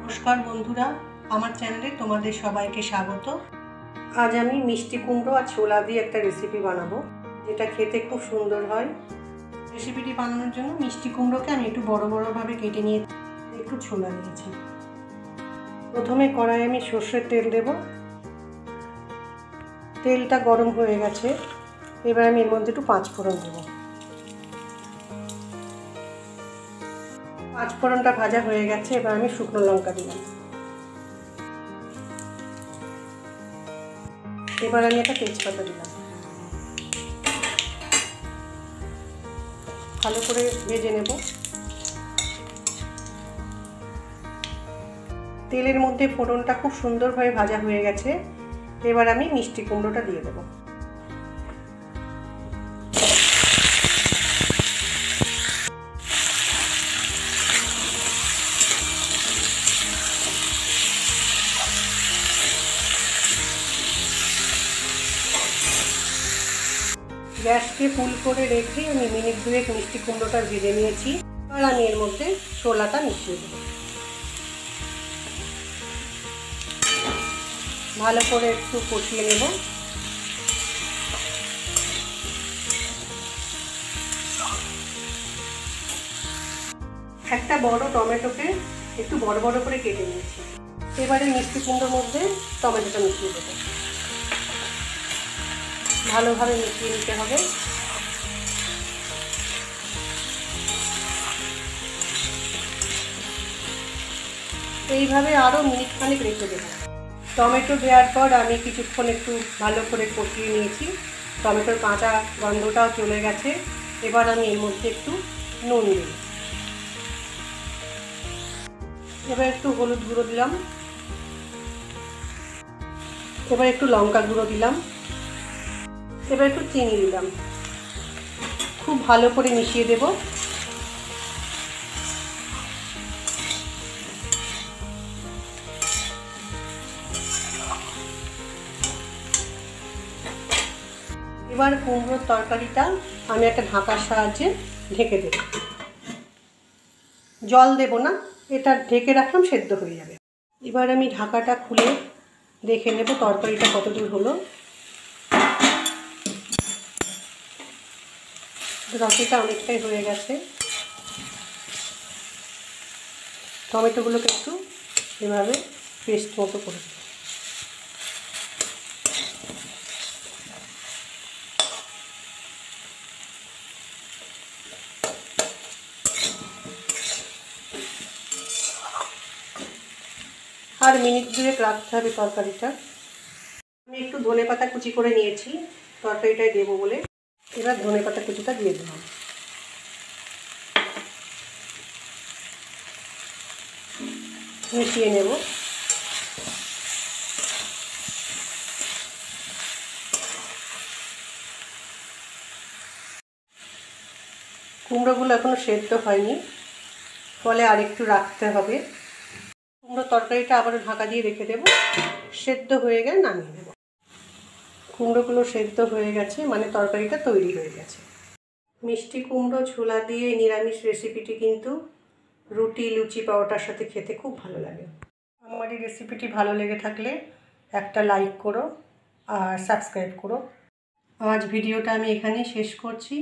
নমস্কার বন্ধুরা, আমার চ্যানেলে তোমাদের সবাইকে স্বাগত। আজ আমি মিষ্টি কুমড়ো আর ছোলা দিয়ে একটা রেসিপি বানাবো, যেটা খেতে খুব সুন্দর হয়। রেসিপিটি বানানোর জন্য মিষ্টি কুমড়োকে আমি একটু বড় বড়ভাবে কেটে নিয়ে একটু ছোলা নিয়েছি। প্রথমে কড়াইয়ে আমি সর্ষের তেল দেব। তেলটা গরম হয়ে গেছে, এবার আমি এর মধ্যে একটু পাঁচফোড়ন দেবো। পাঁচফোড়নটা ভাজা হয়ে গেছে, এবার আমি শুকনো লঙ্কা দিলাম। এবার আমি একটা তেজপাতা দিলাম। ভালো করে ভেজে নেব। তেলের মধ্যে ফোড়নটা খুব সুন্দরভাবে ভাজা হয়ে গেছে, এবার আমি মিষ্টি কুমড়োটা দিয়ে দেব। গ্যাসকে ফুল করে রেখে আমি মিনিট দুয়েক মিষ্টি কুমড়োটা ভেজে নিয়েছি। এবার আমি এর মধ্যে ছোলাটা মিশিয়ে দেব। ভালো করে একটু কষিয়ে নেব। একটা বড় টমেটোকে একটু বড় বড় করে কেটে নিয়েছি। এবারে মিষ্টি কুমড়োর মধ্যে টমেটোটা মিশিয়ে দেবো। ভালোভাবে মিশিয়ে নিতে হবে। এইভাবে আরও মিনিট খানেক রেখে দেবো। টমেটো দেওয়ার পর আমি কিছুক্ষণ একটু ভালো করে কষিয়ে নিয়েছি। টমেটোর কাঁচা গন্ধটাও চলে গেছে। এবার আমি এর মধ্যে একটু নুন দিই। এবার একটু হলুদ গুঁড়ো দিলাম। এবার একটু লঙ্কা গুঁড়ো দিলাম। এবার একটু চিনি দিলাম। খুব ভালো করে মিশিয়ে দেব। এবার কুমড়োর তরকারিটা আমি একটা ঢাকার সাহায্যে ঢেকে দেব। জল দেব না, এটা ঢেকে রাখলাম, সেদ্ধ হয়ে যাবে। এবার আমি ঢাকাটা খুলে দেখে নেব তরকারিটা কতদূর হলো। তরকারিটা অনেকটাই হয়ে গেছে। টমেটোগুলোকে একটু এভাবে পেস্ট মতো করে দেব। আর মিনিট দুয়েক রাখতে হবে তরকারিটা। আমি একটু ধনেপাতা কুচি করে নিয়েছি তরকারিটায় দেবো বলে। এবার ধনেপাতা কুচিটা দিয়ে দিলাম। মিশিয়ে নেব। কুমড়োগুলো এখনো সেদ্ধ হয়নি, ফলে আরেকটু রাখতে হবে। কুমড়ো তরকারিটা আবারও ঢাকা দিয়ে রেখে দেব। সেদ্ধ হয়ে গেলে নামিয়ে নেব। কুমড়োগুলো সেদ্ধ হয়ে গেছে, মানে তরকারিটা তৈরি হয়ে গেছে। মিষ্টি কুমড়ো ছোলা দিয়ে নিরামিষ রেসিপিটি কিন্তু রুটি, লুচি, পরোটার সাথে খেতে খুব ভালো লাগে। আমার এই রেসিপিটি ভালো লেগে থাকলে একটা লাইক করো আর সাবস্ক্রাইব করো। আজ ভিডিওটা আমি এখানেই শেষ করছি।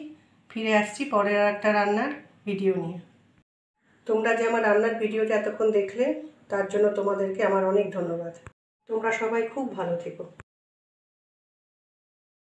ফিরে আসছি পরের একটা রান্নার ভিডিও নিয়ে। তোমরা যে আমার রান্নার ভিডিওটা এতক্ষণ দেখলে, তার জন্য তোমাদেরকে আমার অনেক ধন্যবাদ। তোমরা সবাই খুব ভালো থেকো।